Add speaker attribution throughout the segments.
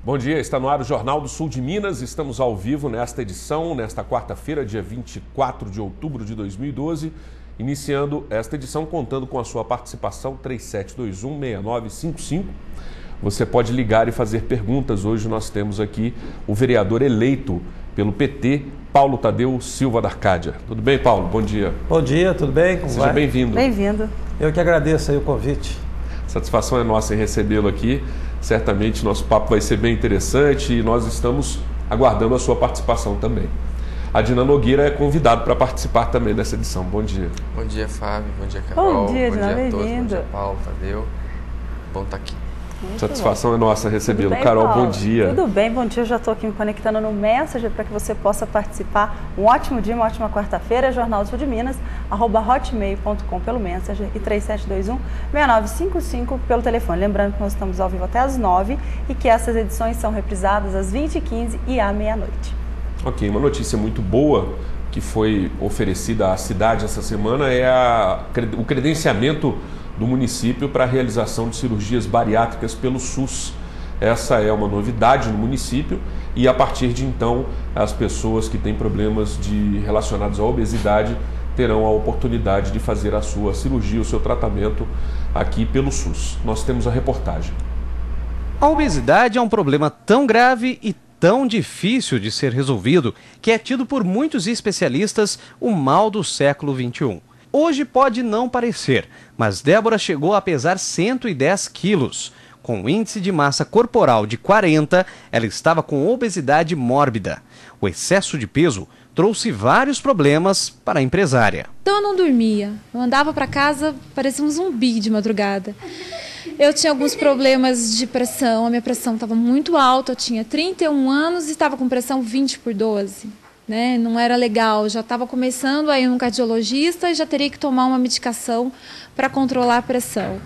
Speaker 1: Bom dia, está no ar o Jornal do Sul de Minas. Estamos ao vivo nesta edição, nesta quarta-feira, dia 24 de outubro de 2012. Iniciando esta edição contando com a sua participação, 3721-6955. Você pode ligar e fazer perguntas. Hoje nós temos aqui o vereador eleito pelo PT, Paulo Tadeu Silva da Arcádia. Tudo bem, Paulo? Bom dia.
Speaker 2: Bom dia, tudo bem? Como
Speaker 1: Seja bem-vindo.
Speaker 3: Bem-vindo.
Speaker 2: Eu que agradeço aí o convite.
Speaker 1: Satisfação é nossa em recebê-lo aqui. Certamente nosso papo vai ser bem interessante e nós estamos aguardando a sua participação também. A Dina Nogueira é convidada para participar também dessa edição. Bom dia.
Speaker 4: Bom dia, Fábio. Bom dia, Carol.
Speaker 3: Bom dia, Dina,
Speaker 4: bem-vindo. Bom dia,
Speaker 3: bem-vindo.
Speaker 4: Paulo, Tadeu. Bom estar aqui.
Speaker 3: Muito
Speaker 1: Satisfação
Speaker 3: bom.
Speaker 1: é nossa recebê-lo.
Speaker 3: Tudo bem,
Speaker 1: Carol,
Speaker 3: Paulo?
Speaker 1: bom dia.
Speaker 3: Tudo bem, bom dia. Eu já estou aqui me conectando no Messenger para que você possa participar. Um ótimo dia, uma ótima quarta-feira. Jornal do Sul de Minas, @hotmail.com pelo Messenger e 3721-6955 pelo telefone. Lembrando que nós estamos ao vivo até às 9 e que essas edições são reprisadas às 20h15 e à meia-noite.
Speaker 1: Ok, uma notícia muito boa que foi oferecida à cidade essa semana é o credenciamento do município para a realização de cirurgias bariátricas pelo SUS. Essa é uma novidade no município e a partir de então as pessoas que têm problemas relacionados à obesidade terão a oportunidade de fazer a sua cirurgia, o seu tratamento aqui pelo SUS. Nós temos a reportagem.
Speaker 5: A obesidade é um problema tão grave e tão difícil de ser resolvido que é tido por muitos especialistas o mal do século XXI. Hoje pode não parecer, mas Débora chegou a pesar 110 quilos. Com um índice de massa corporal de 40, ela estava com obesidade mórbida. O excesso de peso trouxe vários problemas para a empresária.
Speaker 6: Então eu não dormia, eu andava para casa, parecia um zumbi de madrugada. Eu tinha alguns problemas de pressão, a minha pressão estava muito alta, eu tinha 31 anos e estava com pressão 20/12. Né? Não era legal, já estava começando a ir num cardiologista e já teria que tomar uma medicação para controlar a pressão.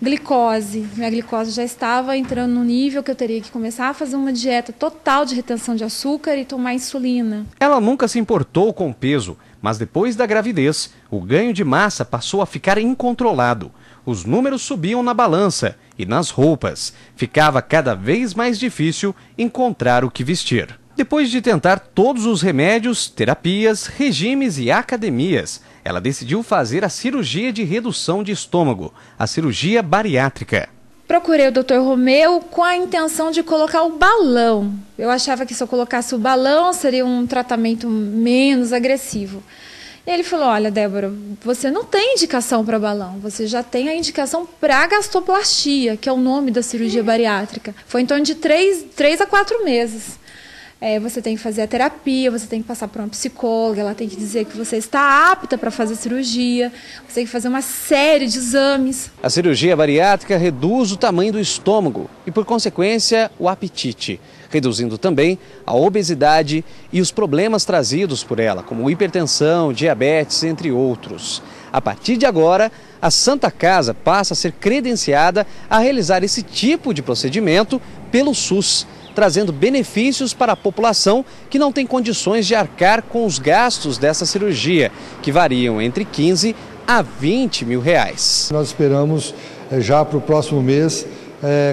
Speaker 6: Glicose, minha glicose já estava entrando no nível que eu teria que começar a fazer uma dieta total de retenção de açúcar e tomar insulina.
Speaker 5: Ela nunca se importou com o peso, mas depois da gravidez, o ganho de massa passou a ficar incontrolado. Os números subiam na balança e nas roupas. Ficava cada vez mais difícil encontrar o que vestir. Depois de tentar todos os remédios, terapias, regimes e academias, ela decidiu fazer a cirurgia de redução de estômago, a cirurgia bariátrica.
Speaker 6: Procurei o Dr. Romeu com a intenção de colocar o balão. Eu achava que se eu colocasse o balão seria um tratamento menos agressivo. E ele falou, olha, Débora, você não tem indicação para balão, você já tem a indicação para gastroplastia, que é o nome da cirurgia bariátrica. Foi em torno de 3 a 4 meses. Você tem que fazer a terapia, você tem que passar por uma psicóloga, ela tem que dizer que você está apta para fazer a cirurgia, você tem que fazer uma série de exames.
Speaker 5: A cirurgia bariátrica reduz o tamanho do estômago e, por consequência, o apetite, reduzindo também a obesidade e os problemas trazidos por ela, como hipertensão, diabetes, entre outros. A partir de agora, a Santa Casa passa a ser credenciada a realizar esse tipo de procedimento pelo SUS, trazendo benefícios para a população que não tem condições de arcar com os gastos dessa cirurgia, que variam entre 15 a 20 mil reais.
Speaker 7: Nós esperamos já para o próximo mês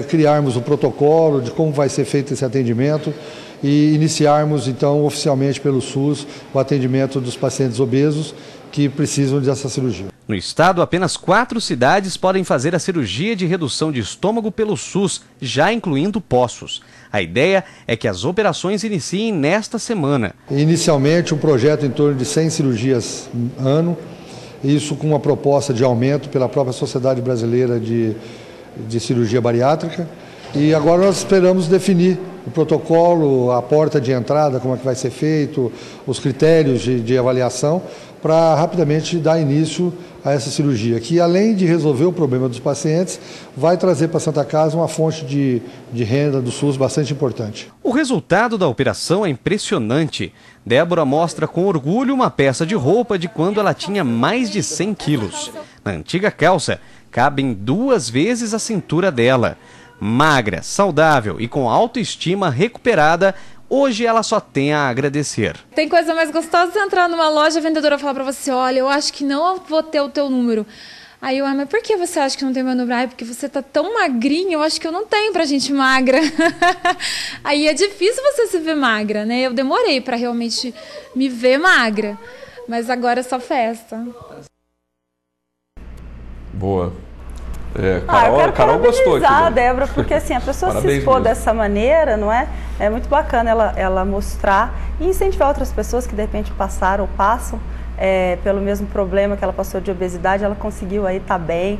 Speaker 7: criarmos o protocolo de como vai ser feito esse atendimento e iniciarmos então oficialmente pelo SUS o atendimento dos pacientes obesos que precisam dessa cirurgia.
Speaker 5: No estado, apenas 4 cidades podem fazer a cirurgia de redução de estômago pelo SUS, já incluindo Poços. A ideia é que as operações iniciem nesta semana.
Speaker 7: Inicialmente, um projeto em torno de 100 cirurgias ano, isso com uma proposta de aumento pela própria Sociedade Brasileira de Cirurgia Bariátrica. E agora nós esperamos definir o protocolo, a porta de entrada, como é que vai ser feito, os critérios de avaliação, para rapidamente dar início a essa cirurgia, que além de resolver o problema dos pacientes, vai trazer para a Santa Casa uma fonte de renda do SUS bastante importante.
Speaker 5: O resultado da operação é impressionante. Débora mostra com orgulho uma peça de roupa de quando ela tinha mais de 100 quilos. Na antiga calça, cabem 2 vezes a cintura dela. Magra, saudável e com autoestima recuperada, hoje ela só tem a agradecer.
Speaker 6: Tem coisa mais gostosa de entrar numa loja, a vendedora falar para você, olha, eu acho que não vou ter o teu número. Aí eu, mas por que você acha que não tem manobra? Ai, porque você tá tão magrinha, eu acho que eu não tenho pra gente magra. Aí é difícil você se ver magra, né? Eu demorei pra realmente me ver magra, mas agora é só festa.
Speaker 1: Boa.
Speaker 3: Carol
Speaker 1: gostou aqui, né?
Speaker 3: Débora, porque assim, a pessoa se expor dessa maneira, não é? É muito bacana ela mostrar e incentivar outras pessoas que de repente passaram ou passam pelo mesmo problema que ela passou de obesidade, ela conseguiu aí estar bem,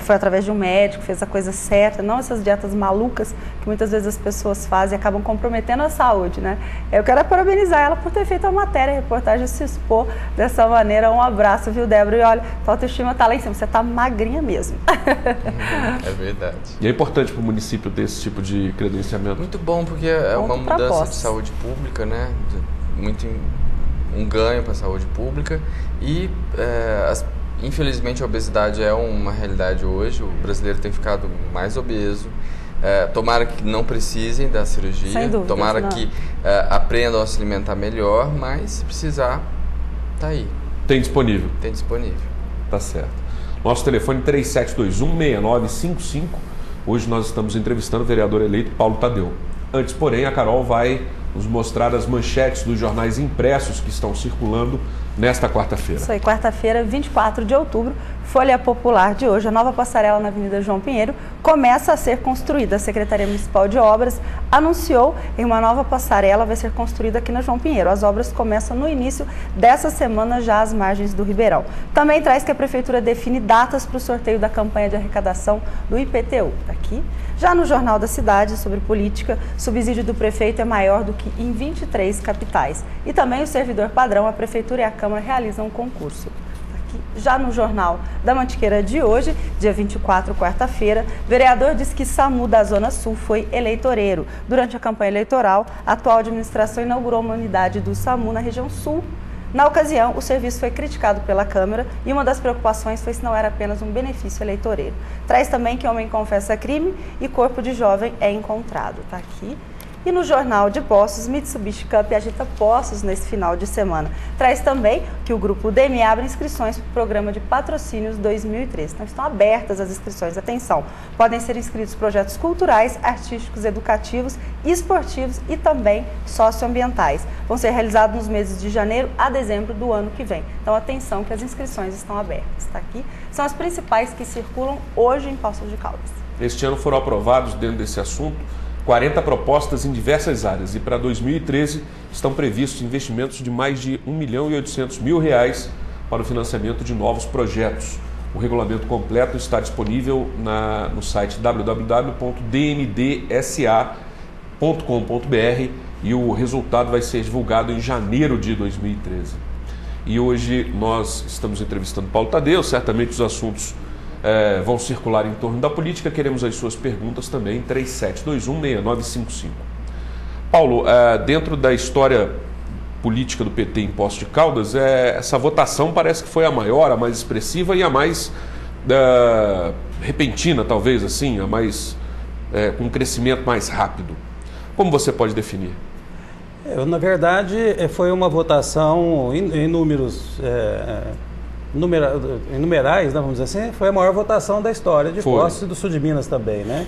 Speaker 3: foi através de um médico, fez a coisa certa, não essas dietas malucas que muitas vezes as pessoas fazem e acabam comprometendo a saúde, né? Eu quero parabenizar ela por ter feito a matéria, a reportagem, se expor dessa maneira. Um abraço, viu, Débora? E olha, tua autoestima tá lá em cima, você tá magrinha mesmo.
Speaker 4: É verdade.
Speaker 1: E é importante para o município ter esse tipo de credenciamento?
Speaker 4: Muito bom, porque é uma mudança de saúde pública, né? Muito um ganho para a saúde pública e infelizmente a obesidade é uma realidade hoje. O brasileiro tem ficado mais obeso. Tomara que não precisem da cirurgia.
Speaker 3: Sem dúvida,
Speaker 4: tomara que aprendam a se alimentar melhor, mas se precisar, tá aí.
Speaker 1: Tem disponível?
Speaker 4: Tem disponível.
Speaker 1: Tá certo. Nosso telefone 3721-6955. Hoje nós estamos entrevistando o vereador eleito Paulo Tadeu. Antes, porém, a Carol vai nos mostrar as manchetes dos jornais impressos que estão circulando nesta quarta-feira.
Speaker 3: Isso aí, quarta-feira, 24 de outubro, Folha Popular de hoje. A nova passarela na Avenida João Pinheiro começa a ser construída. A Secretaria Municipal de Obras anunciou em uma nova passarela vai ser construída aqui na João Pinheiro. As obras começam no início dessa semana, já às margens do Ribeirão. Também traz que a Prefeitura define datas para o sorteio da campanha de arrecadação do IPTU. Aqui. Já no Jornal da Cidade, sobre política, subsídio do prefeito é maior do que em 23 capitais. E também o servidor padrão, a Prefeitura e a Câmara realizam um concurso. Aqui. Já no Jornal da Mantiqueira de hoje, dia 24, quarta-feira, vereador diz que SAMU da Zona Sul foi eleitoreiro. Durante a campanha eleitoral, a atual administração inaugurou uma unidade do SAMU na região sul. Na ocasião, o serviço foi criticado pela Câmara e uma das preocupações foi se não era apenas um benefício eleitoreiro. Traz também que homem confessa crime e corpo de jovem é encontrado. Está aqui. E no Jornal de Poços, Mitsubishi Cup agita Poços nesse final de semana. Traz também que o grupo DME abre inscrições para o programa de patrocínios 2013. Então estão abertas as inscrições. Atenção, podem ser inscritos projetos culturais, artísticos, educativos, esportivos e também socioambientais. Vão ser realizados nos meses de janeiro a dezembro do ano que vem. Então atenção que as inscrições estão abertas. Tá aqui. São as principais que circulam hoje em Poços de Caldas.
Speaker 1: Este ano foram aprovados, dentro desse assunto, 40 propostas em diversas áreas e para 2013 estão previstos investimentos de mais de R$1.800.000 para o financiamento de novos projetos. O regulamento completo está disponível no site www.dndsa.com.br e o resultado vai ser divulgado em janeiro de 2013. E hoje nós estamos entrevistando Paulo Tadeu, certamente os assuntos vão circular em torno da política. Queremos as suas perguntas também, 3721-6955. Paulo, dentro da história política do PT em Poços de Caldas, essa votação parece que foi a maior, a mais expressiva e a mais repentina, talvez assim, a mais com um crescimento mais rápido. Como você pode definir?
Speaker 2: Na verdade, foi uma votação em números... Em numerais, né, vamos dizer assim, foi a maior votação da história de Poços e do sul de Minas também, né?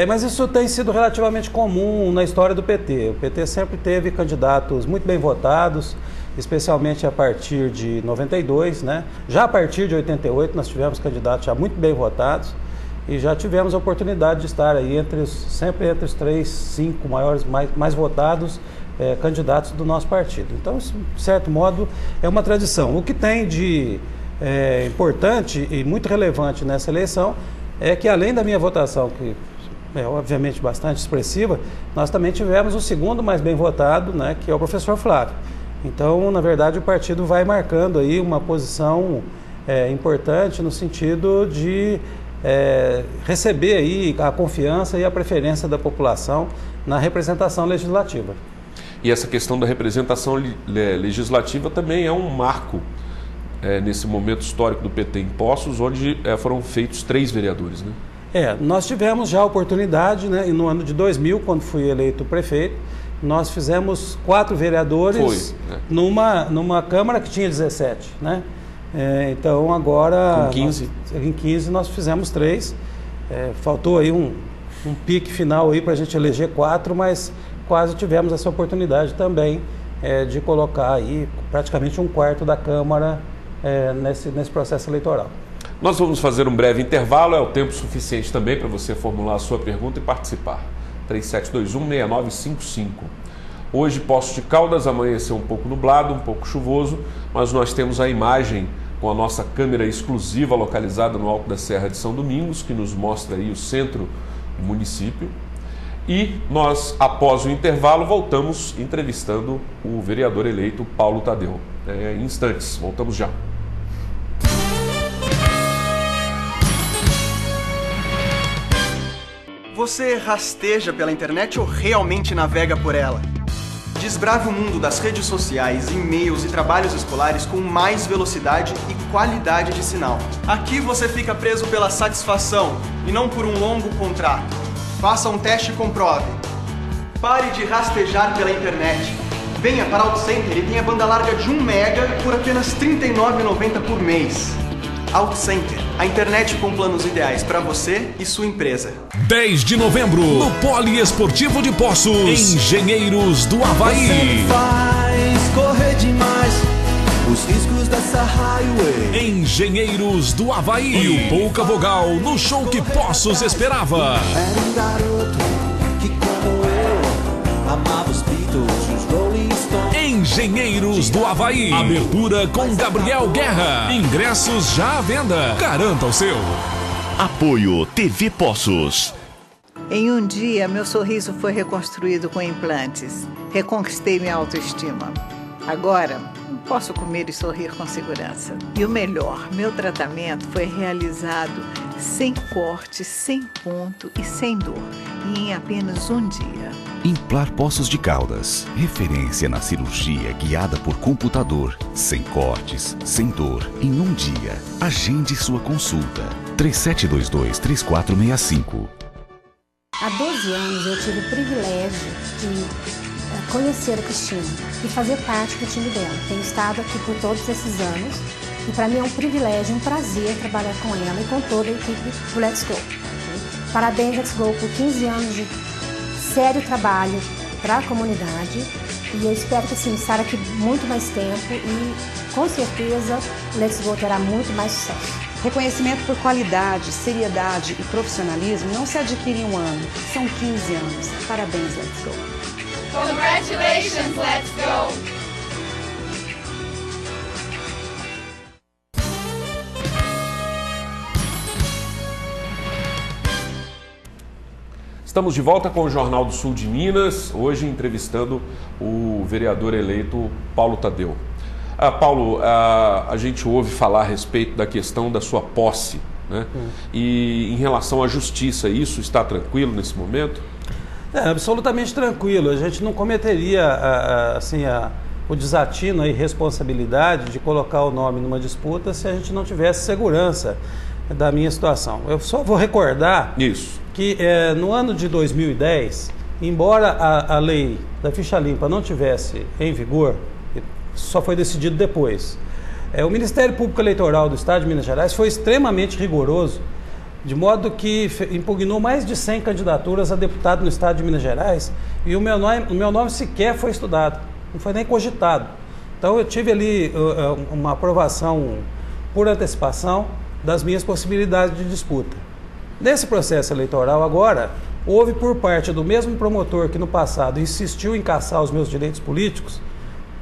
Speaker 2: Mas isso tem sido relativamente comum na história do PT. O PT sempre teve candidatos muito bem votados, especialmente a partir de 92, né? Já a partir de 88 nós tivemos candidatos já muito bem votados e já tivemos a oportunidade de estar aí sempre entre os 3, 5 maiores, mais votados candidatos do nosso partido. Então, isso, de certo modo, é uma tradição. O que tem de importante e muito relevante nessa eleição é que, além da minha votação, que é obviamente bastante expressiva, nós também tivemos o segundo mais bem votado, né, que é o professor Flávio. Então, na verdade, o partido vai marcando aí uma posição importante no sentido de receber aí a confiança e a preferência da população na representação legislativa.
Speaker 1: E essa questão da representação legislativa também é um marco nesse momento histórico do PT em Poços, onde foram feitos 3 vereadores, né?
Speaker 2: Nós tivemos já a oportunidade, né, no ano de 2000, quando fui eleito prefeito, nós fizemos 4 vereadores numa Câmara que tinha 17, né? Então agora...
Speaker 1: Com 15?
Speaker 2: Em 15 nós fizemos 3. Faltou aí um pique final aí para a gente eleger 4, mas quase tivemos essa oportunidade também de colocar aí praticamente 1/4 da Câmara nesse processo eleitoral.
Speaker 1: Nós vamos fazer um breve intervalo, é o tempo suficiente também para você formular a sua pergunta e participar. 3721-6955. Hoje, Poços de Caldas, amanheceu um pouco nublado, um pouco chuvoso, mas nós temos a imagem com a nossa câmera exclusiva localizada no alto da Serra de São Domingos, que nos mostra aí o centro do município. E nós, após o intervalo, voltamos entrevistando o vereador eleito Paulo Tadeu. Em instantes, voltamos já.
Speaker 8: Você rasteja pela internet ou realmente navega por ela? Desbrave o mundo das redes sociais, e-mails e trabalhos escolares com mais velocidade e qualidade de sinal. Aqui você fica preso pela satisfação e não por um longo contrato. Faça um teste e comprove. Pare de rastejar pela internet. Venha para a AutoCenter e tenha banda larga de 1 mega por apenas R$ 39,90 por mês. AutoCenter, a internet com planos ideais para você e sua empresa.
Speaker 9: 10 de novembro, no Poliesportivo de Poços, Engenheiros do Havaí.
Speaker 10: Você faz correr demais os riscos dessa highway.
Speaker 9: Engenheiros do Havaí e o Pouca Vogal no show que Poços esperava.
Speaker 10: Era um garoto que, como eu, amava os Beatles, os Rolling Stones.
Speaker 9: Engenheiros do Havaí. Abertura com Gabriel Guerra. Ingressos já à venda. Garanta o seu.
Speaker 11: Apoio TV Poços.
Speaker 12: Em um dia, meu sorriso foi reconstruído com implantes. Reconquistei minha autoestima. Agora, posso comer e sorrir com segurança. E o melhor, meu tratamento foi realizado sem corte, sem ponto e sem dor. E em apenas um dia.
Speaker 11: Implar Poços de Caldas. Referência na cirurgia guiada por computador. Sem cortes, sem dor, em um dia. Agende sua consulta. 3722-3465.
Speaker 13: Há 12 anos eu tive o privilégio de conhecer a Cristina e fazer parte do time dela. Tenho estado aqui por todos esses anos e para mim é um privilégio, um prazer trabalhar com ela e com toda a equipe do Let's Go. Parabéns, Let's Go, por 15 anos de sério trabalho para a comunidade e eu espero que estar aqui muito mais tempo e com certeza Let's Go terá muito mais sucesso.
Speaker 14: Reconhecimento por qualidade, seriedade e profissionalismo não se adquire em um ano, são 15 anos. Parabéns, Let's Go.
Speaker 15: Congratulations, Let's Go!
Speaker 1: Estamos de volta com o Jornal do Sul de Minas, hoje entrevistando o vereador eleito Paulo Tadeu. Paulo, a gente ouve falar a respeito da questão da sua posse, né? E em relação à justiça, isso está tranquilo nesse momento?
Speaker 2: Absolutamente tranquilo. A gente não cometeria o desatino, a irresponsabilidade de colocar o nome numa disputa se a gente não tivesse segurança da minha situação. Eu só vou recordar que no ano de 2010, embora a lei da ficha limpa não tivesse em vigor, só foi decidido depois. O Ministério Público Eleitoral do Estado de Minas Gerais foi extremamente rigoroso, de modo que impugnou mais de 100 candidaturas a deputado no Estado de Minas Gerais e o meu nome sequer foi estudado, não foi nem cogitado. Então eu tive ali uma aprovação por antecipação das minhas possibilidades de disputa. Nesse processo eleitoral agora, houve por parte do mesmo promotor que no passado insistiu em cassar os meus direitos políticos,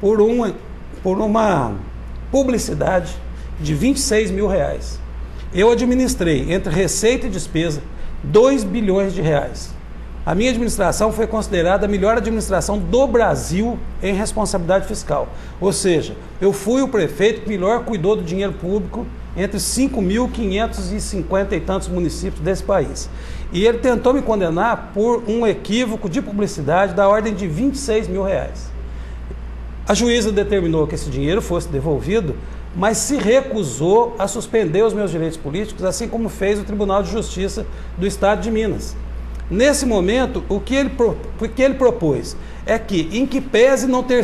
Speaker 2: por uma publicidade de R$26 mil. Eu administrei, entre receita e despesa, R$2 bilhões. A minha administração foi considerada a melhor administração do Brasil em responsabilidade fiscal. Ou seja, eu fui o prefeito que melhor cuidou do dinheiro público entre 5.550 e tantos municípios desse país. E ele tentou me condenar por um equívoco de publicidade da ordem de R$26 mil. A juíza determinou que esse dinheiro fosse devolvido, mas se recusou a suspender os meus direitos políticos, assim como fez o Tribunal de Justiça do Estado de Minas. Nesse momento, o que ele propôs é que, em que pese não ter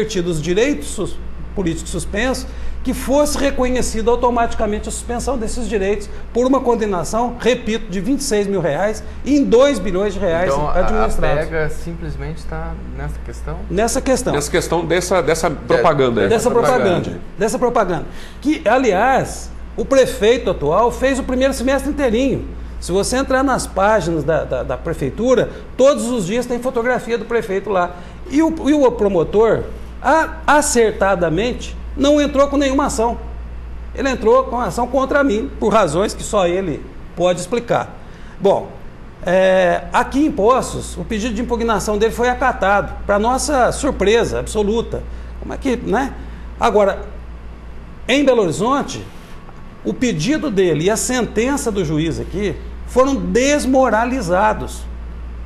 Speaker 2: tido os direitos político suspenso, que fosse reconhecida automaticamente a suspensão desses direitos por uma condenação, repito, de R$26 mil em R$2 bilhões administrados.
Speaker 4: Então a pega simplesmente está nessa questão?
Speaker 2: Nessa questão.
Speaker 1: Nessa questão dessa propaganda.
Speaker 2: Dessa propaganda. Que, aliás, o prefeito atual fez o primeiro semestre inteirinho. Se você entrar nas páginas da prefeitura, todos os dias tem fotografia do prefeito lá. E o promotor, acertadamente, não entrou com nenhuma ação. Ele entrou com ação contra mim, por razões que só ele pode explicar. Bom, aqui em Poços, o pedido de impugnação dele foi acatado, para nossa surpresa absoluta. Como é que, né? Agora, em Belo Horizonte, o pedido dele e a sentença do juiz aqui foram desmoralizados,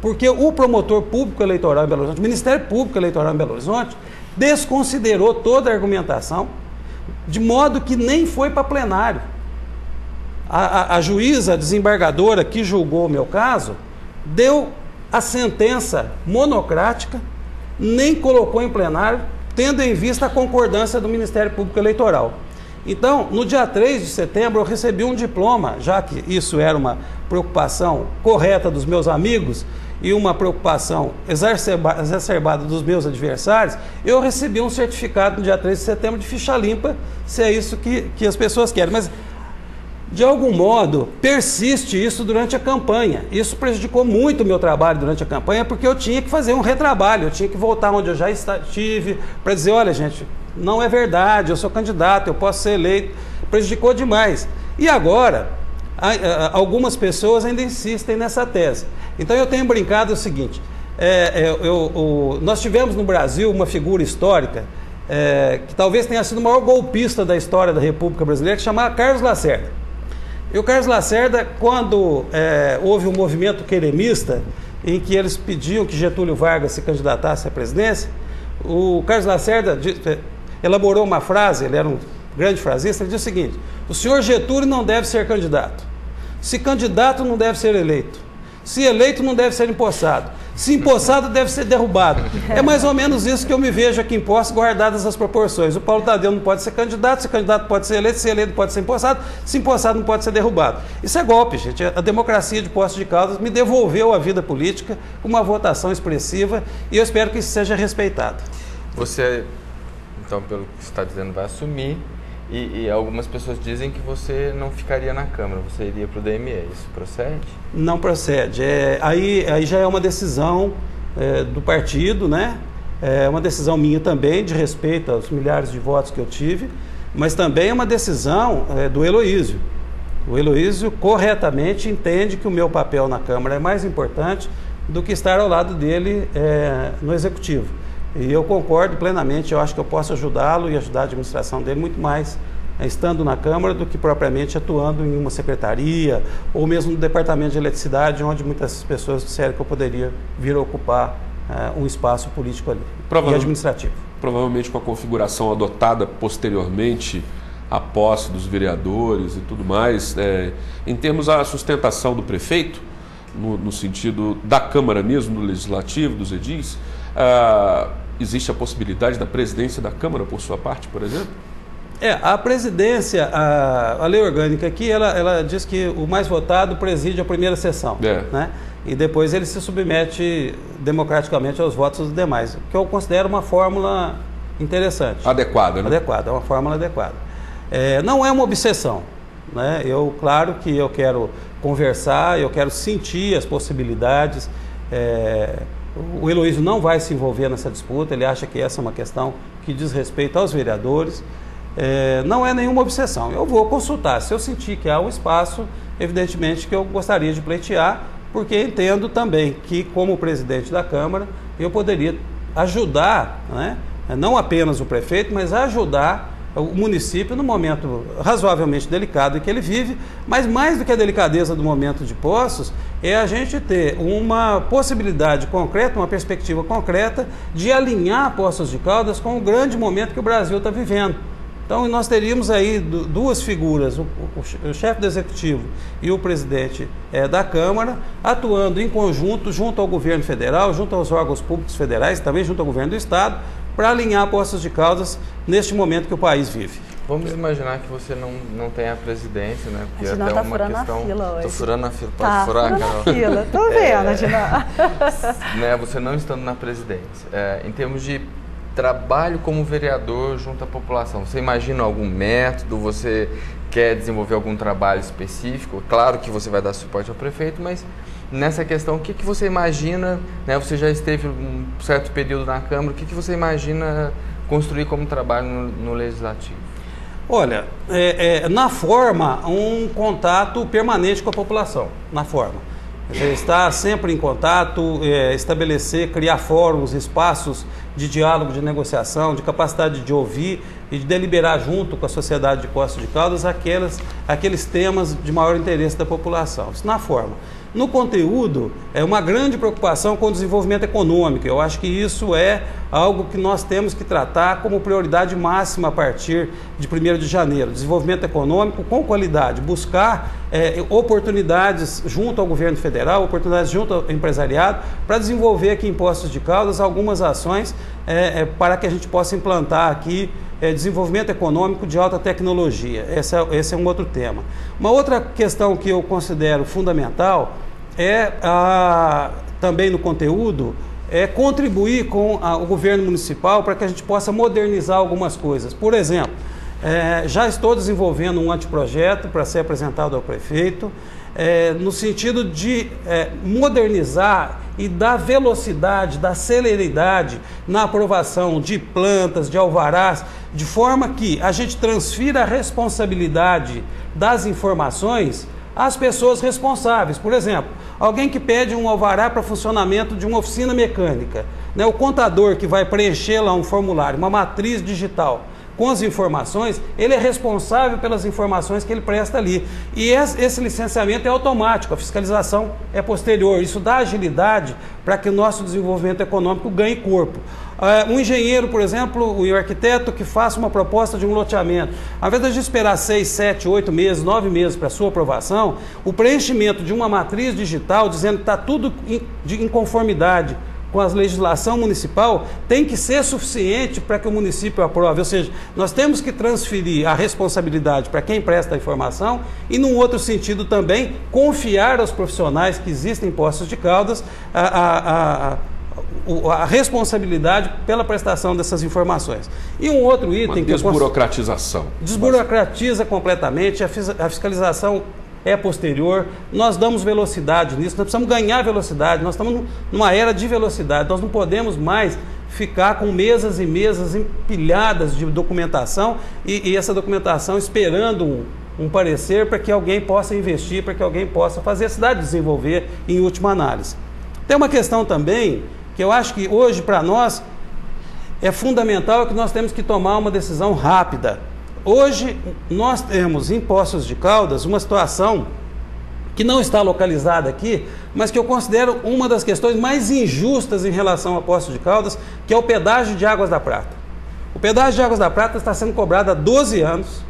Speaker 2: porque o promotor público eleitoral em Belo Horizonte, o Ministério Público Eleitoral em Belo Horizonte, desconsiderou toda a argumentação, de modo que nem foi para plenário. A juíza desembargadora que julgou o meu caso, deu a sentença monocrática, nem colocou em plenário, tendo em vista a concordância do Ministério Público Eleitoral. Então, no dia 3 de setembro, eu recebi um diploma, já que isso era uma preocupação correta dos meus amigos e uma preocupação exacerbada dos meus adversários, eu recebi um certificado no dia 3 de setembro de ficha limpa, se é isso que as pessoas querem. Mas, de algum modo, persiste isso durante a campanha. Isso prejudicou muito o meu trabalho durante a campanha, porque eu tinha que fazer um retrabalho, eu tinha que voltar onde eu já estive, para dizer, olha, gente, não é verdade, eu sou candidato, eu posso ser eleito. Prejudicou demais. E agora, algumas pessoas ainda insistem nessa tese. Então eu tenho brincado o seguinte, nós tivemos no Brasil uma figura histórica que talvez tenha sido o maior golpista da história da República Brasileira, que se chamava Carlos Lacerda. E o Carlos Lacerda, quando houve um movimento queremista, em que eles pediam que Getúlio Vargas se candidatasse à presidência, o Carlos Lacerda elaborou uma frase, ele era um grande frasista, ele disse o seguinte: o senhor Getúlio não deve ser candidato, se candidato não deve ser eleito, se eleito não deve ser empossado, se empossado deve ser derrubado. É mais ou menos isso que eu me vejo aqui em Poços, guardadas as proporções. O Paulo Tadeu não pode ser candidato, se candidato pode ser eleito, se eleito pode ser empossado, se empossado não pode ser derrubado. Isso é golpe, gente. A democracia de Poços de Caldas me devolveu a vida política com uma votação expressiva e eu espero que isso seja respeitado.
Speaker 4: Você, então, pelo que você está dizendo, vai assumir e algumas pessoas dizem que você não ficaria na Câmara, você iria para o DME. Isso procede?
Speaker 2: Não procede. Aí já é uma decisão do partido, né? É uma decisão minha também, de respeito aos milhares de votos que eu tive, mas também é uma decisão do Heloísio. O Heloísio corretamente entende que o meu papel na Câmara é mais importante do que estar ao lado dele no Executivo. E eu concordo plenamente, eu acho que eu posso ajudá-lo e ajudar a administração dele muito mais estando na Câmara do que propriamente atuando em uma secretaria ou mesmo no Departamento de Eletricidade, onde muitas pessoas disseram que eu poderia vir a ocupar um espaço político ali e administrativo.
Speaker 1: Provavelmente com a configuração adotada posteriormente à posse dos vereadores e tudo mais, em termos da sustentação do prefeito, no sentido da Câmara mesmo, do Legislativo, dos edis, existe a possibilidade da presidência da Câmara por sua parte, por exemplo?
Speaker 2: A presidência, a lei orgânica aqui, ela diz que o mais votado preside a primeira sessão, né? E depois ele se submete democraticamente aos votos dos demais, que eu considero uma fórmula interessante.
Speaker 1: Adequada, né?
Speaker 2: Adequada, é uma fórmula adequada. Não é uma obsessão, né? Claro que eu quero conversar, eu quero sentir as possibilidades. O Heloísio não vai se envolver nessa disputa, ele acha que essa é uma questão que diz respeito aos vereadores. Não é nenhuma obsessão, eu vou consultar, se eu sentir que há um espaço, evidentemente que eu gostaria de pleitear, porque entendo também que, como presidente da Câmara, eu poderia ajudar, né? Não apenas o prefeito, mas ajudar o município no momento razoavelmente delicado em que ele vive, mas mais do que a delicadeza do momento de Poços, é a gente ter uma possibilidade concreta, uma perspectiva concreta de alinhar Poços de Caldas com o grande momento que o Brasil está vivendo. Então nós teríamos aí duas figuras, o chefe do Executivo e o presidente da Câmara, atuando em conjunto junto ao governo federal, junto aos órgãos públicos federais, também junto ao governo do Estado, para alinhar Poços de Caldas neste momento que o país vive.
Speaker 4: Vamos imaginar que você não tem a presidência, né?
Speaker 3: Porque a gente não tá furando a fila hoje.
Speaker 4: Tô furando a fila. Pode furar, Carol?
Speaker 3: Fila. Tô vendo, Dinah.
Speaker 4: Né, você não estando na presidência. Em termos de trabalho como vereador junto à população, você imagina algum método? Você quer desenvolver algum trabalho específico? Claro que você vai dar suporte ao prefeito, mas nessa questão, o que você imagina, né? Você já esteve um certo período na Câmara, o que você imagina construir como trabalho no Legislativo?
Speaker 2: Olha, na forma, um contato permanente com a população, na forma. Estar sempre em contato, estabelecer, criar fóruns, espaços de diálogo, de negociação, de capacidade de ouvir e de deliberar junto com a sociedade de Poços de Caldas aqueles temas de maior interesse da população. Isso na forma. No conteúdo, é uma grande preocupação com o desenvolvimento econômico. Eu acho que isso é algo que nós temos que tratar como prioridade máxima a partir de 1º de janeiro. Desenvolvimento econômico com qualidade, buscar oportunidades junto ao governo federal, oportunidades junto ao empresariado, para desenvolver aqui em Poços de Caldas algumas ações para que a gente possa implantar aqui desenvolvimento econômico de alta tecnologia. Esse é um outro tema. Uma outra questão que eu considero fundamental também no conteúdo, contribuir com o governo municipal para que a gente possa modernizar algumas coisas. Por exemplo, já estou desenvolvendo um anteprojeto para ser apresentado ao prefeito, no sentido de modernizar e dar velocidade, dar celeridade na aprovação de plantas, de alvarás, de forma que a gente transfira a responsabilidade das informações às pessoas responsáveis. Por exemplo, alguém que pede um alvará para funcionamento de uma oficina mecânica, né? O contador que vai preencher lá um formulário, uma matriz digital com as informações, ele é responsável pelas informações que ele presta ali. E esse licenciamento é automático, a fiscalização é posterior. Isso dá agilidade para que o nosso desenvolvimento econômico ganhe corpo. Um engenheiro, por exemplo, o arquiteto que faça uma proposta de um loteamento, ao invés de esperar 6, 7, 8 meses, 9 meses para a sua aprovação, o preenchimento de uma matriz digital dizendo que está tudo em conformidade com a legislação municipal tem que ser suficiente para que o município aprove. Ou seja, nós temos que transferir a responsabilidade para quem presta a informação e, num outro sentido também, confiar aos profissionais que existem em Poços de Caldas a responsabilidade pela prestação dessas informações. E um outro item que
Speaker 1: desburocratização.
Speaker 2: Desburocratiza completamente, a fiscalização é posterior, nós damos velocidade nisso, nós precisamos ganhar velocidade, nós estamos numa era de velocidade, nós não podemos mais ficar com mesas e mesas empilhadas de documentação e essa documentação esperando um parecer para que alguém possa investir, para que alguém possa fazer a cidade desenvolver em última análise. Tem uma questão também que eu acho que hoje para nós é fundamental, que nós temos que tomar uma decisão rápida. Hoje nós temos em Poços de Caldas uma situação que não está localizada aqui, mas que eu considero uma das questões mais injustas em relação a Poços de Caldas, que é o pedágio de Águas da Prata. O pedágio de Águas da Prata está sendo cobrado há 12 anos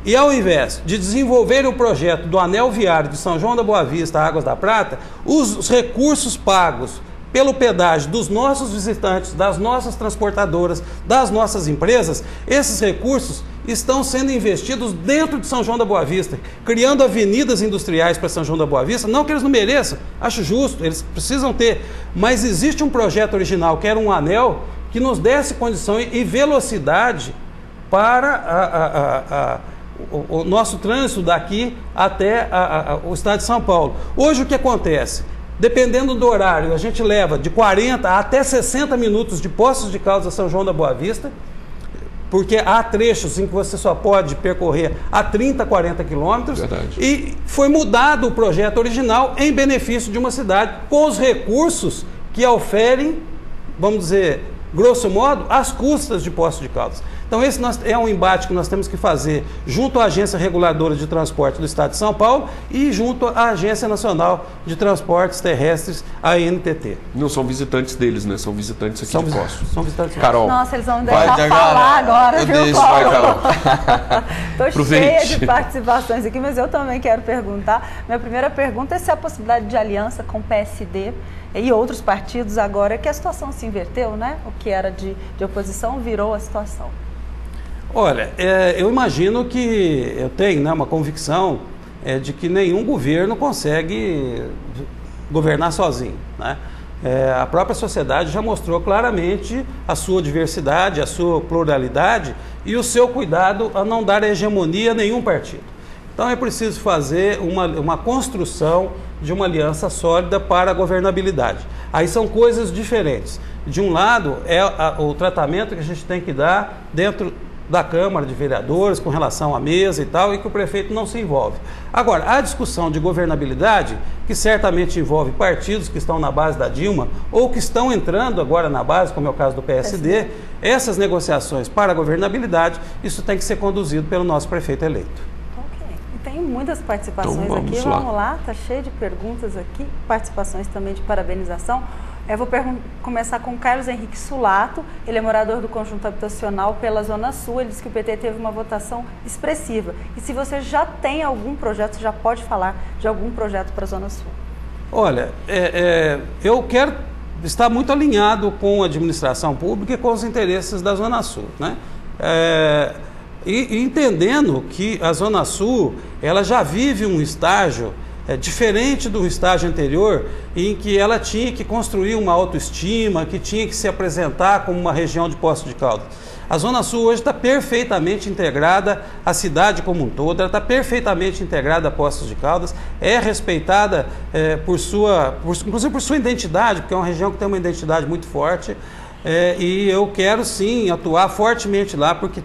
Speaker 2: e, ao invés de desenvolver o projeto do anel viário de São João da Boa Vista a Águas da Prata, os recursos pagos pelo pedágio dos nossos visitantes, das nossas transportadoras, das nossas empresas, esses recursos estão sendo investidos dentro de São João da Boa Vista, criando avenidas industriais para São João da Boa Vista. Não que eles não mereçam, acho justo, eles precisam ter, mas existe um projeto original, que era um anel, que nos desse condição e velocidade para o nosso trânsito daqui até o estado de São Paulo. Hoje o que acontece? Dependendo do horário, a gente leva de 40 até 60 minutos de Poços de Caldas a São João da Boa Vista, porque há trechos em que você só pode percorrer a 30, 40 quilômetros. E foi mudado o projeto original em benefício de uma cidade com os recursos que oferem, vamos dizer, grosso modo, as custas de Poços de Caldas. Então esse é um embate que nós temos que fazer junto à Agência Reguladora de Transporte do Estado de São Paulo e junto à Agência Nacional de Transportes Terrestres, a ANTT.
Speaker 1: Não são visitantes deles, né? São visitantes aqui de Poços.
Speaker 2: São visitantes.
Speaker 1: Carol.
Speaker 3: Nossa, eles vão deixar falar agora, viu,
Speaker 1: Vai, Carol.
Speaker 3: Estou cheia de participações aqui, mas eu também quero perguntar. Minha primeira pergunta é se a possibilidade de aliança com o PSD e outros partidos agora, que a situação se inverteu, né? O que era de oposição virou a situação?
Speaker 2: Olha, eu imagino que eu tenho, né, uma convicção de que nenhum governo consegue governar sozinho, né? A própria sociedade já mostrou claramente a sua diversidade, a sua pluralidade e o seu cuidado a não dar hegemonia a nenhum partido. Então é preciso fazer uma construção de uma aliança sólida para a governabilidade. Aí são coisas diferentes. De um lado é o tratamento que a gente tem que dar dentro da Câmara de Vereadores com relação à mesa e tal, e que o prefeito não se envolve. Agora, a discussão de governabilidade, que certamente envolve partidos que estão na base da Dilma ou que estão entrando agora na base, como é o caso do PSD, essas negociações para a governabilidade, isso tem que ser conduzido pelo nosso prefeito eleito.
Speaker 3: Ok. E tem muitas participações então, aqui, vamos lá, está cheio de perguntas aqui, participações também de parabenização. Eu vou começar com o Carlos Henrique Sulato, ele é morador do conjunto habitacional pela Zona Sul, ele diz que o PT teve uma votação expressiva. E se você já tem algum projeto, você já pode falar de algum projeto para a Zona Sul?
Speaker 2: Olha, eu quero estar muito alinhado com a administração pública e com os interesses da Zona Sul, né? E entendendo que a Zona Sul, ela já vive um estágio diferente do estágio anterior, em que ela tinha que construir uma autoestima, que tinha que se apresentar como uma região de Poços de Caldas. A Zona Sul hoje está perfeitamente integrada à cidade como um todo, ela está perfeitamente integrada a Poços de Caldas, é respeitada inclusive por sua identidade, porque é uma região que tem uma identidade muito forte. E eu quero sim atuar fortemente lá, porque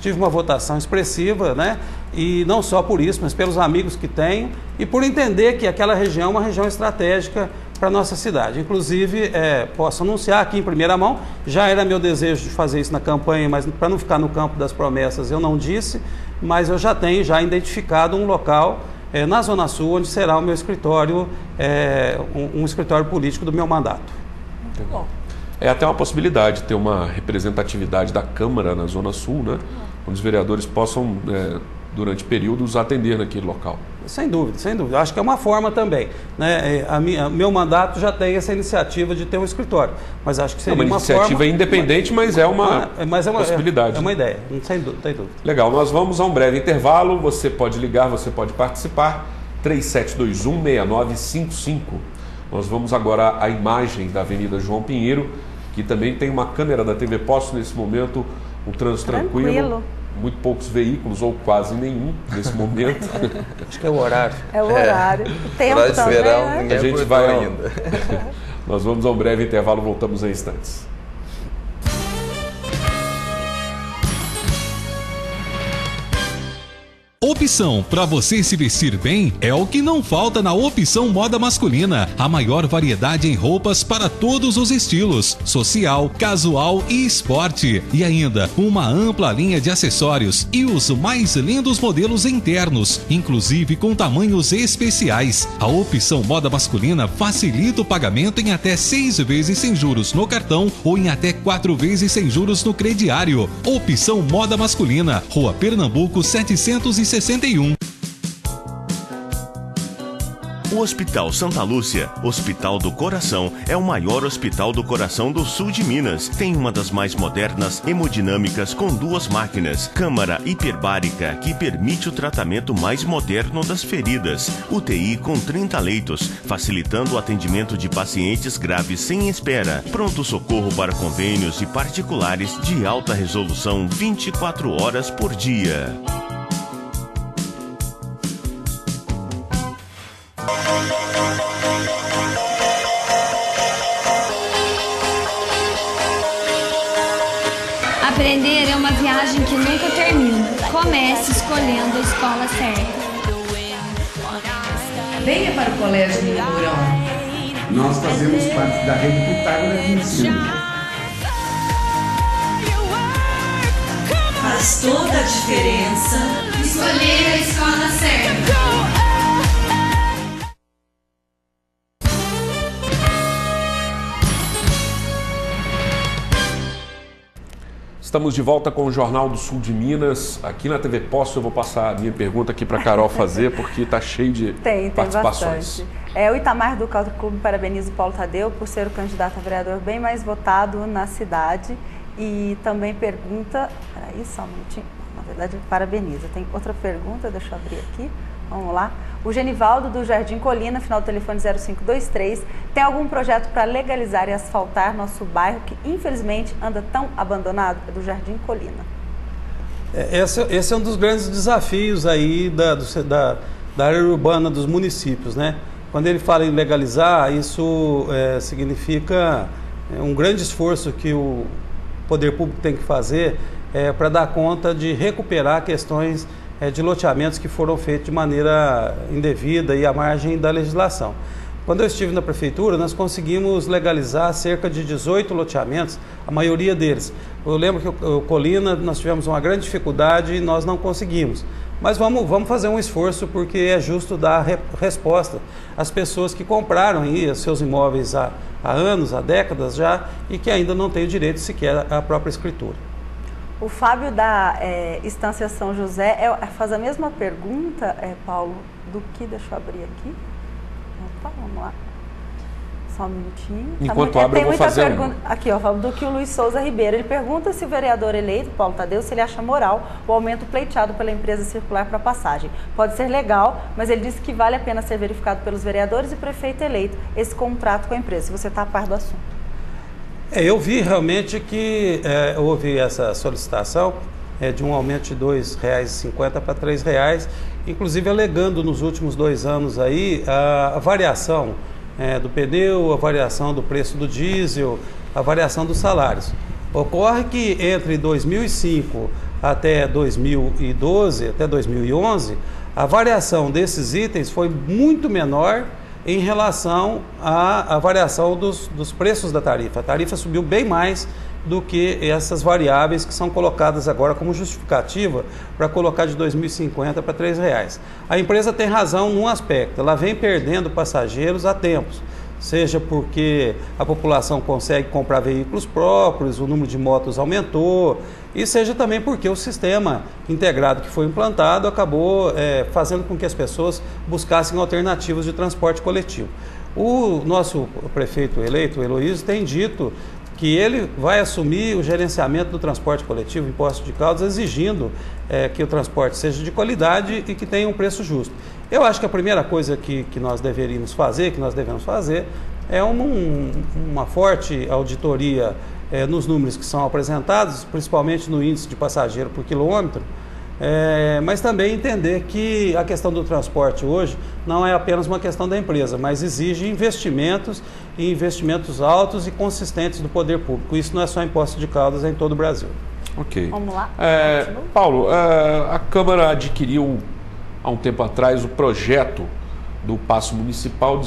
Speaker 2: tive uma votação expressiva, né? E não só por isso, mas pelos amigos que tenho e por entender que aquela região é uma região estratégica para a nossa cidade. Inclusive, posso anunciar aqui em primeira mão, já era meu desejo de fazer isso na campanha, mas para não ficar no campo das promessas eu não disse, mas eu já tenho identificado um local na Zona Sul, onde será o meu escritório, um escritório político do meu mandato.
Speaker 3: Muito bom.
Speaker 1: É até uma possibilidade ter uma representatividade da Câmara na Zona Sul, né? Onde os vereadores possam, durante períodos, atender naquele local.
Speaker 2: Sem dúvida, sem dúvida. Acho que é uma forma também, né? Meu mandato já tem essa iniciativa de ter um escritório, mas acho que seria uma
Speaker 1: iniciativa
Speaker 2: forma,
Speaker 1: independente, mas é uma possibilidade.
Speaker 2: É uma ideia, sem dúvida.
Speaker 1: Legal, nós vamos a um breve intervalo. Você pode ligar, você pode participar. 3721-6955. Nós vamos agora à imagem da Avenida João Pinheiro, que também tem uma câmera da TV Poços nesse momento, um trânsito tranquilo, muito poucos veículos ou quase nenhum nesse momento.
Speaker 2: Acho que é o horário.
Speaker 3: É o horário. O tempo
Speaker 4: horário de
Speaker 3: também,
Speaker 4: verão,
Speaker 3: né?
Speaker 4: ninguém
Speaker 1: a gente vai ainda. Nós vamos a um breve intervalo, voltamos em instantes.
Speaker 9: Opção para você se vestir bem é o que não falta na Opção Moda Masculina. A maior variedade em roupas para todos os estilos, social, casual e esporte. E ainda uma ampla linha de acessórios e os mais lindos modelos internos, inclusive com tamanhos especiais. A Opção Moda Masculina facilita o pagamento em até 6 vezes sem juros no cartão ou em até 4 vezes sem juros no crediário. Opção Moda Masculina, Rua Pernambuco 761.
Speaker 16: O Hospital Santa Lúcia, Hospital do Coração, é o maior hospital do coração do sul de Minas. Tem uma das mais modernas hemodinâmicas com 2 máquinas, câmara hiperbárica que permite o tratamento mais moderno das feridas, UTI com 30 leitos, facilitando o atendimento de pacientes graves sem espera, pronto-socorro para convênios e particulares de alta resolução 24 horas por dia.
Speaker 17: Aprender é uma viagem que nunca termina. Comece escolhendo a escola certa.
Speaker 18: Venha para o Colégio Menino Mourão.
Speaker 19: Nós fazemos parte da rede Pitágoras de ensino.
Speaker 18: Faz toda a diferença
Speaker 17: escolher a escola certa.
Speaker 1: Estamos de volta com o Jornal do Sul de Minas. Aqui na TV Poço eu vou passar a minha pergunta aqui para a Carol fazer, porque está cheio de participações.
Speaker 3: O Itamar do Country Club parabeniza o Paulo Tadeu por ser o candidato a vereador bem mais votado na cidade. E também pergunta... Peraí, só um minutinho. Na verdade, parabeniza. Tem outra pergunta, deixa eu abrir aqui. Vamos lá. O Genivaldo do Jardim Colina, final do telefone 0523, tem algum projeto para legalizar e asfaltar nosso bairro que infelizmente anda tão abandonado? É do Jardim Colina.
Speaker 2: Esse é um dos grandes desafios aí da área urbana dos municípios, né? Quando ele fala em legalizar, isso significa um grande esforço que o poder público tem que fazer para dar conta de recuperar questões de loteamentos que foram feitos de maneira indevida e à margem da legislação. Quando eu estive na prefeitura, nós conseguimos legalizar cerca de 18 loteamentos, a maioria deles. Eu lembro que o Colina, nós tivemos uma grande dificuldade e nós não conseguimos. Mas vamos fazer um esforço, porque é justo dar resposta às pessoas que compraram aí seus imóveis há anos, há décadas já, e que ainda não têm o direito sequer à própria escritura.
Speaker 3: O Fábio da Estância São José faz a mesma pergunta, Paulo, do que... Deixa eu abrir aqui. Opa, vamos lá. Só um minutinho.
Speaker 1: Enquanto abre, eu vou fazer
Speaker 3: pergunta. Aqui, ó, do que o Luiz Souza Ribeiro. Ele pergunta se o vereador eleito, Paulo Tadeu, se ele acha moral o aumento pleiteado pela empresa circular para passagem. Pode ser legal, mas ele disse que vale a pena ser verificado pelos vereadores e prefeito eleito esse contrato com a empresa, se você está a par do assunto.
Speaker 2: Eu vi realmente que houve essa solicitação de um aumento de R$ 2,50 para R$ 3,00, inclusive alegando nos últimos 2 anos aí a variação do pneu, a variação do preço do diesel, a variação dos salários. Ocorre que entre 2005 até 2012, até 2011, a variação desses itens foi muito menor em relação à variação dos preços da tarifa. A tarifa subiu bem mais do que essas variáveis que são colocadas agora como justificativa para colocar de 2.050 para R$ 3,00. A empresa tem razão num aspecto, ela vem perdendo passageiros há tempos, seja porque a população consegue comprar veículos próprios, o número de motos aumentou, e seja também porque o sistema integrado que foi implantado acabou fazendo com que as pessoas buscassem alternativas de transporte coletivo. O nosso prefeito eleito, Heloísio, tem dito que ele vai assumir o gerenciamento do transporte coletivo em Poços de Caldas, exigindo que o transporte seja de qualidade e que tenha um preço justo. Eu acho que a primeira coisa que nós devemos fazer, é uma forte auditoria nos números que são apresentados, principalmente no índice de passageiro por quilômetro, mas também entender que a questão do transporte hoje não é apenas uma questão da empresa, mas exige investimentos e investimentos altos e consistentes do poder público. Isso não é só em Poços de Caldas, é em todo o Brasil.
Speaker 1: Ok.
Speaker 3: Vamos lá.
Speaker 1: Paulo, a Câmara adquiriu há um tempo atrás o projeto do Paço Municipal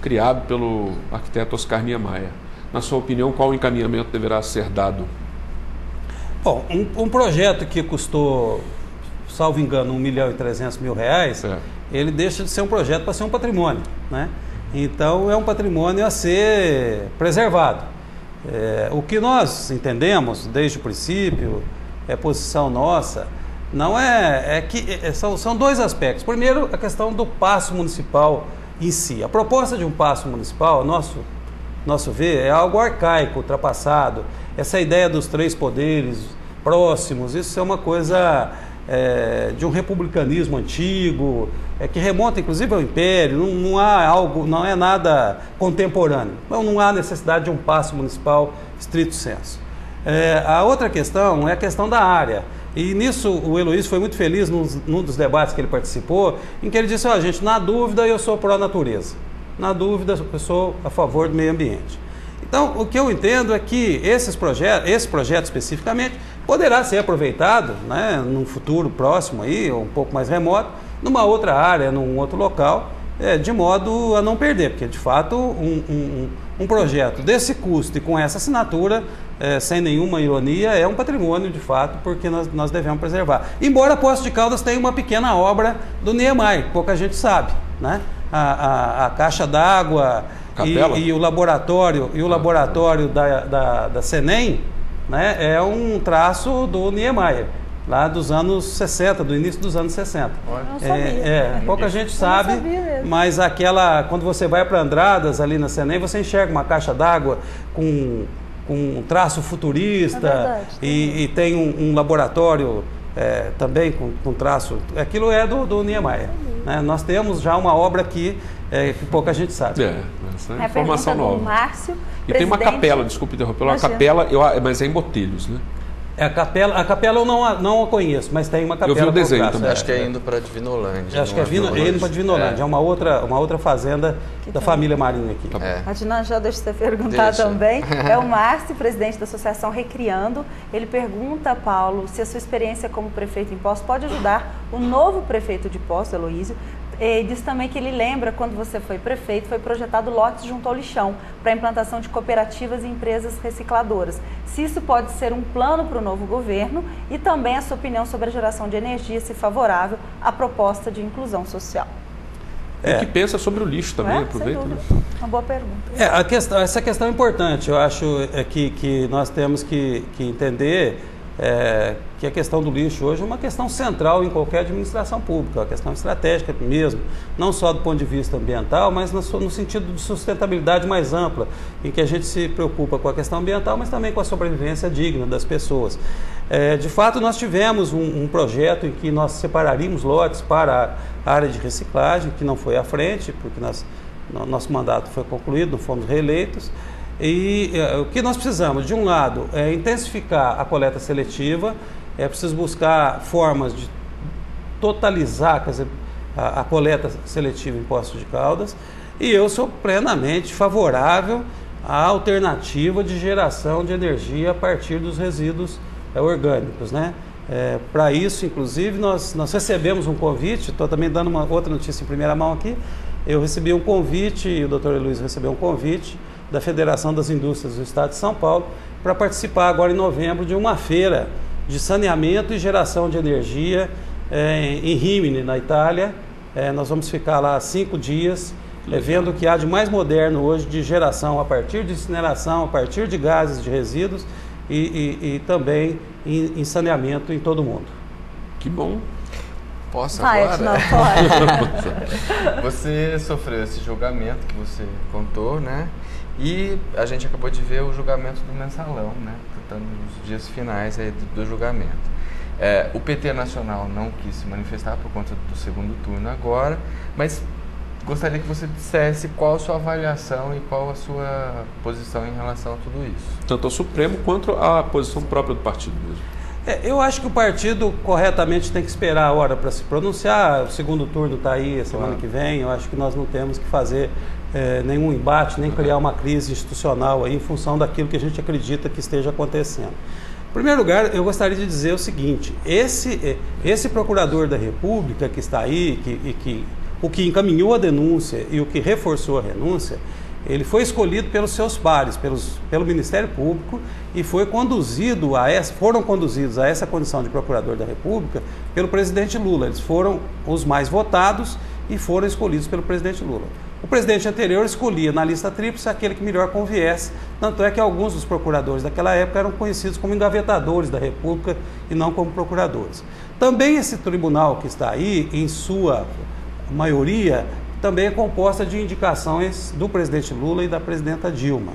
Speaker 1: criado pelo arquiteto Oscar Niemeyer. Na sua opinião, qual o encaminhamento deverá ser dado?
Speaker 2: Bom, um projeto que custou, salvo engano, R$1.300.000, ele deixa de ser um projeto para ser um patrimônio, né? Então é um patrimônio a ser preservado. O que nós entendemos desde o princípio, posição nossa, não são 2 aspectos. Primeiro, a questão do Paço Municipal em si. A proposta de um Paço Municipal, nosso ver, é algo arcaico, ultrapassado. Essa ideia dos 3 poderes próximos, isso é uma coisa de um republicanismo antigo, que remonta inclusive ao Império. Não é nada contemporâneo. Não há necessidade de um Paço Municipal estrito sensu. A outra questão é a questão da área. E nisso o Heloísio foi muito feliz num dos debates que ele participou, em que ele disse: gente, na dúvida eu sou pró-natureza, na dúvida eu sou a favor do meio ambiente. Então, o que eu entendo é que esse projeto especificamente poderá ser aproveitado, né, num futuro próximo aí, ou um pouco mais remoto, numa outra área, num outro local, de modo a não perder, porque de fato um projeto desse custo e com essa assinatura, sem nenhuma ironia, é um patrimônio de fato, porque nós devemos preservar. Embora Poços de Caldas tenha uma pequena obra do Niemeyer, pouca gente sabe, né? A caixa d'água e o laboratório da Senem, né, é um traço do Niemeyer, lá dos anos 60, do início dos anos 60.
Speaker 3: Eu não sabia.
Speaker 2: Pouca gente sabe, mas quando você vai para Andradas, ali na Senem, você enxerga uma caixa d'água com um traço futurista, e tem um laboratório também com traço. Aquilo é do Niemeyer. Né? Nós temos já uma obra aqui que pouca gente sabe.
Speaker 1: Essa é informação nova.
Speaker 3: Márcio,
Speaker 1: e tem uma capela, desculpe interromper, uma capela, mas é em Botelhos, né?
Speaker 2: A capela eu não a conheço, mas tem uma capela.
Speaker 1: Eu vi o desenho também.
Speaker 4: Acho que é indo para Divinolândia.
Speaker 2: Acho que é indo para Divinolândia. É uma outra fazenda da família Marinho aqui.
Speaker 3: Adnan, já deixa você perguntar também. É o Márcio, presidente da Associação Recriando. Ele pergunta, Paulo, se a sua experiência como prefeito em Poços pode ajudar o novo prefeito de Poços, Heloísio. E diz também que ele lembra, quando você foi prefeito, foi projetado lotes junto ao lixão para a implantação de cooperativas e empresas recicladoras. Se isso pode ser um plano para o novo governo e também a sua opinião sobre a geração de energia, se favorável à proposta de inclusão social.
Speaker 1: O que pensa sobre o lixo também, aproveita. Né?
Speaker 3: Uma boa pergunta.
Speaker 2: Essa questão é importante. Eu acho que nós temos que entender que a questão do lixo hoje é uma questão central em qualquer administração pública, uma questão estratégica mesmo, não só do ponto de vista ambiental, mas no sentido de sustentabilidade mais ampla, em que a gente se preocupa com a questão ambiental, mas também com a sobrevivência digna das pessoas. De fato, nós tivemos um projeto em que nós separaríamos lotes para a área de reciclagem, que não foi à frente, porque nosso mandato foi concluído, não fomos reeleitos. E o que nós precisamos, de um lado, é intensificar a coleta seletiva, é preciso buscar formas de totalizar, quer dizer, a coleta seletiva em Poços de Caldas, e eu sou plenamente favorável à alternativa de geração de energia a partir dos resíduos orgânicos, né? Para isso, inclusive, nós recebemos um convite, estou também dando uma outra notícia em primeira mão aqui, eu recebi um convite, e o Dr. Luiz recebeu um convite da Federação das Indústrias do Estado de São Paulo para participar agora em novembro de uma feira de saneamento e geração de energia em Rimini, na Itália. Nós vamos ficar lá 5 dias, vendo o que há de mais moderno hoje de geração a partir de incineração, a partir de gases de resíduos e também em saneamento em todo o mundo.
Speaker 1: Que bom!
Speaker 4: Posso agora?
Speaker 3: Não, pode.
Speaker 4: Você sofreu esse julgamento que você contou, né? E a gente acabou de ver o julgamento do Mensalão, né? Estamos nos dias finais aí do julgamento. O PT Nacional não quis se manifestar por conta do segundo turno agora, mas gostaria que você dissesse qual a sua avaliação e qual a sua posição em relação a tudo isso. Tanto
Speaker 1: ao Supremo quanto à posição própria do partido mesmo.
Speaker 2: Eu acho que o partido corretamente tem que esperar a hora para se pronunciar. O segundo turno está aí a semana que vem. Eu acho que nós não temos que fazer nenhum embate, nem criar uma crise institucional aí, em função daquilo que a gente acredita que esteja acontecendo. Em primeiro lugar, eu gostaria de dizer o seguinte: esse procurador da República que está aí, o que encaminhou a denúncia e o que reforçou a renúncia, ele foi escolhido pelos seus pares, pelo Ministério Público, e foram conduzidos a essa condição de procurador da República pelo presidente Lula. Eles foram os mais votados e foram escolhidos pelo presidente Lula. O presidente anterior escolhia na lista tríplice aquele que melhor conviesse, tanto é que alguns dos procuradores daquela época eram conhecidos como engavetadores da República e não como procuradores. Também esse tribunal que está aí, em sua maioria, também é composta de indicações do presidente Lula e da presidenta Dilma.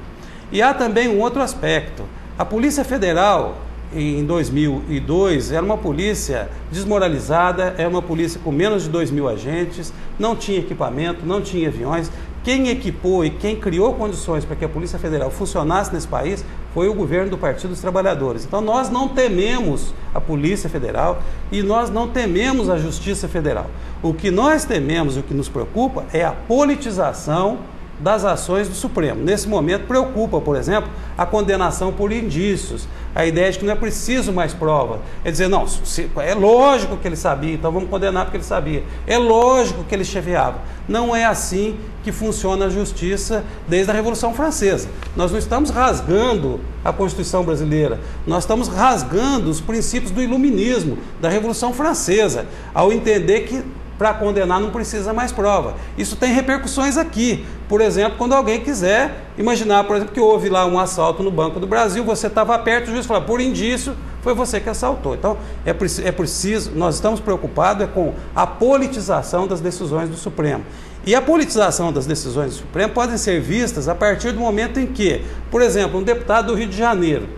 Speaker 2: E há também um outro aspecto. A Polícia Federal, em 2002, era uma polícia desmoralizada, era uma polícia com menos de 2.000 agentes, não tinha equipamento, não tinha aviões. Quem equipou e quem criou condições para que a Polícia Federal funcionasse nesse país foi o governo do Partido dos Trabalhadores. Então nós não tememos a Polícia Federal e nós não tememos a Justiça Federal. O que nós tememos e o que nos preocupa é a politização das ações do Supremo. Nesse momento preocupa, por exemplo, a condenação por indícios, a ideia de que não é preciso mais prova. É dizer, não, é lógico que ele sabia, então vamos condenar porque ele sabia. É lógico que ele chefiava. Não é assim que funciona a justiça desde a Revolução Francesa. Nós não estamos rasgando a Constituição brasileira, nós estamos rasgando os princípios do Iluminismo, da Revolução Francesa, ao entender que para condenar não precisa mais prova. Isso tem repercussões aqui. Por exemplo, quando alguém quiser imaginar, por exemplo, que houve lá um assalto no Banco do Brasil, você estava perto, o juiz fala, por indício, foi você que assaltou. Então, é preciso, nós estamos preocupados com a politização das decisões do Supremo. E a politização das decisões do Supremo podem ser vistas a partir do momento em que, por exemplo, um deputado do Rio de Janeiro,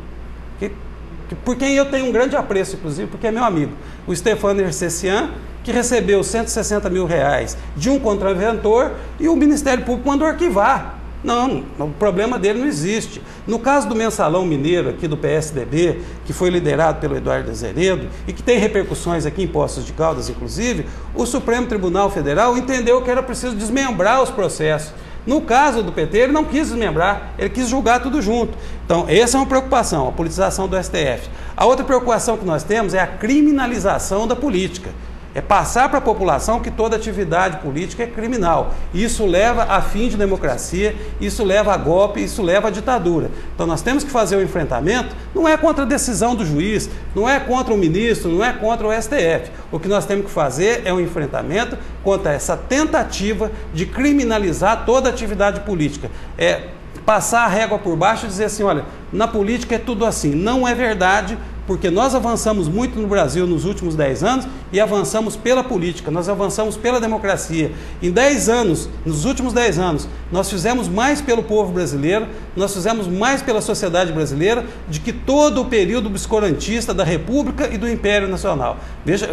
Speaker 2: por quem eu tenho um grande apreço, inclusive, porque é meu amigo, o Stefano Ercecian, que recebeu 160 mil reais de um contraventor e o Ministério Público mandou arquivar. Não, o problema dele não existe. No caso do Mensalão Mineiro, aqui do PSDB, que foi liderado pelo Eduardo Azeredo e que tem repercussões aqui em Poços de Caldas, inclusive, o Supremo Tribunal Federal entendeu que era preciso desmembrar os processos. No caso do PT, ele não quis desmembrar, ele quis julgar tudo junto. Então, essa é uma preocupação, a politização do STF. A outra preocupação que nós temos é a criminalização da política. É passar para a população que toda atividade política é criminal. Isso leva a fim de democracia, isso leva a golpe, isso leva a ditadura. Então nós temos que fazer o enfrentamento, não é contra a decisão do juiz, não é contra o ministro, não é contra o STF. O que nós temos que fazer é um enfrentamento contra essa tentativa de criminalizar toda a atividade política. É passar a régua por baixo e dizer assim, olha, na política é tudo assim. Não é verdade, porque nós avançamos muito no Brasil nos últimos 10 anos e avançamos pela política, nós avançamos pela democracia. Em 10 anos, nos últimos 10 anos, nós fizemos mais pelo povo brasileiro, nós fizemos mais pela sociedade brasileira do que todo o período obscurantista da República e do Império Nacional,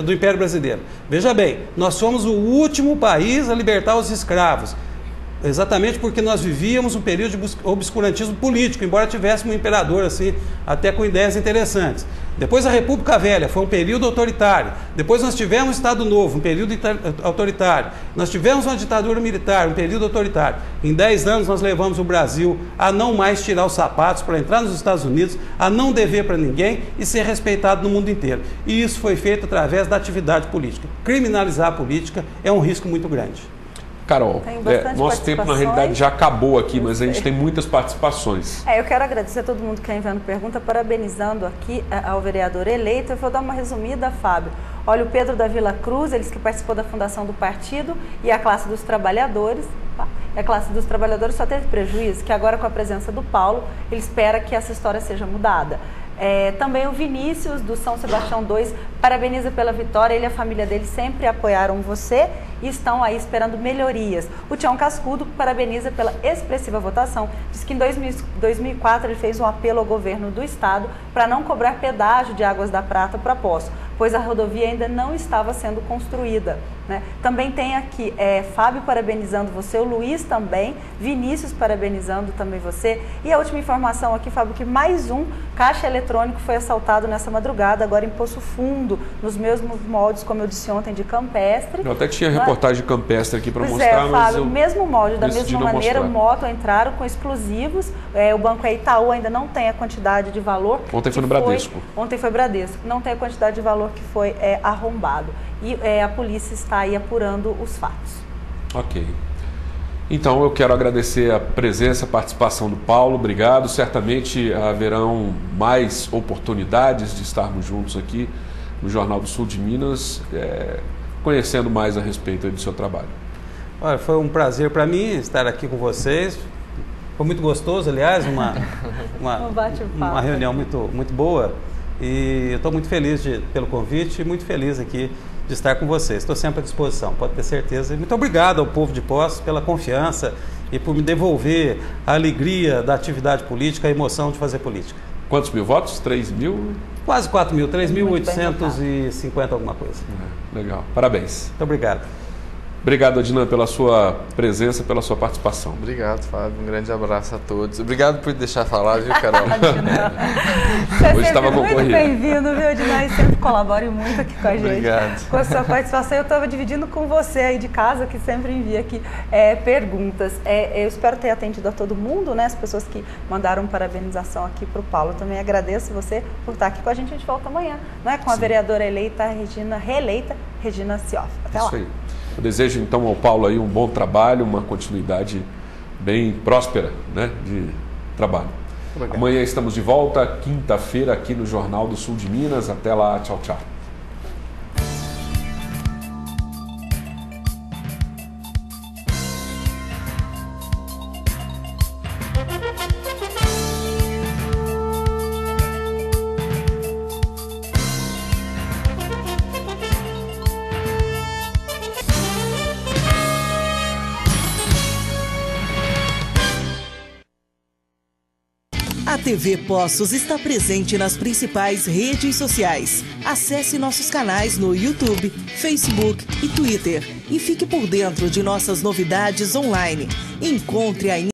Speaker 2: do Império Brasileiro. Veja bem, nós somos o último país a libertar os escravos. Exatamente porque nós vivíamos um período de obscurantismo político, embora tivéssemos um imperador assim, até com ideias interessantes. Depois a República Velha foi um período autoritário. Depois nós tivemos o Estado Novo, um período autoritário. Nós tivemos uma ditadura militar, um período autoritário. Em 10 anos nós levamos o Brasil a não mais tirar os sapatos para entrar nos Estados Unidos, a não dever para ninguém e ser respeitado no mundo inteiro. E isso foi feito através da atividade política. Criminalizar a política é um risco muito grande.
Speaker 1: Carol, nosso tempo na realidade já acabou aqui, mas a gente tem muitas participações.
Speaker 3: Eu quero agradecer a todo mundo que está enviando pergunta, parabenizando aqui ao vereador eleito. Eu vou dar uma resumida, Fábio. Olha, o Pedro da Vila Cruz, ele que participou da fundação do partido, e a classe dos trabalhadores. A classe dos trabalhadores só teve prejuízo, que agora com a presença do Paulo, ele espera que essa história seja mudada. Também o Vinícius, do São Sebastião 2, parabeniza pela vitória. Ele e a família dele sempre apoiaram você e estão aí esperando melhorias. O Tião Cascudo parabeniza pela expressiva votação. Diz que em 2004 ele fez um apelo ao governo do estado para não cobrar pedágio de Águas da Prata para Poço, pois a rodovia ainda não estava sendo construída. Né? Também tem aqui Fábio parabenizando você, o Luiz também, Vinícius parabenizando também você. E a última informação aqui, Fábio, que mais um caixa eletrônico foi assaltado nessa madrugada, agora em Poço Fundo, nos mesmos moldes, como eu disse ontem, de Campestre.
Speaker 1: Eu até tinha reportagem de Campestre aqui para mostrar, mas
Speaker 3: o mesmo molde, da mesma maneira, o moto entraram com explosivos. O banco Itaú ainda não tem a quantidade de valor.
Speaker 1: Ontem foi no Bradesco.
Speaker 3: Ontem foi Bradesco. Não tem a quantidade de valor que foi arrombado. E a polícia está aí apurando os fatos.
Speaker 1: Ok. Então eu quero agradecer a presença, a participação do Paulo. Obrigado. Certamente haverão mais oportunidades de estarmos juntos aqui no Jornal do Sul de Minas, conhecendo mais a respeito do seu trabalho.
Speaker 2: Olha, foi um prazer para mim estar aqui com vocês. Foi muito gostoso, aliás, uma reunião muito boa. E eu estou muito feliz pelo convite e muito feliz aqui de estar com vocês. Estou sempre à disposição, pode ter certeza. E muito obrigado ao povo de Poços pela confiança e por me devolver a alegria da atividade política, a emoção de fazer política.
Speaker 1: Quantos mil votos? 3 mil?
Speaker 2: Quase 4 mil, 3.850 alguma coisa.
Speaker 1: Legal, parabéns.
Speaker 2: Muito obrigado.
Speaker 1: Obrigado, Adnan, pela sua presença, pela sua participação.
Speaker 4: Obrigado, Fábio. Um grande abraço a todos. Obrigado por deixar falar, viu, Carol?
Speaker 3: Hoje estava concorrido. Muito bem-vindo, viu, Adnan? E sempre colabore muito aqui com a gente.
Speaker 4: Obrigado.
Speaker 3: Com a sua participação. Eu estava dividindo com você aí de casa, que sempre envia aqui perguntas. Eu espero ter atendido a todo mundo, né? As pessoas que mandaram parabenização aqui para o Paulo. Eu também agradeço você por estar aqui com a gente. A gente volta amanhã, não é? Com a vereadora eleita, reeleita, Regina Cioff. Até lá.
Speaker 1: Isso aí. Eu desejo então ao Paulo aí um bom trabalho, uma continuidade bem próspera, né, de trabalho. Obrigado. Amanhã estamos de volta, quinta-feira, aqui no Jornal do Sul de Minas. Até lá, tchau, tchau.
Speaker 20: TV Poços está presente nas principais redes sociais. Acesse nossos canais no YouTube, Facebook e Twitter e fique por dentro de nossas novidades online. Encontre a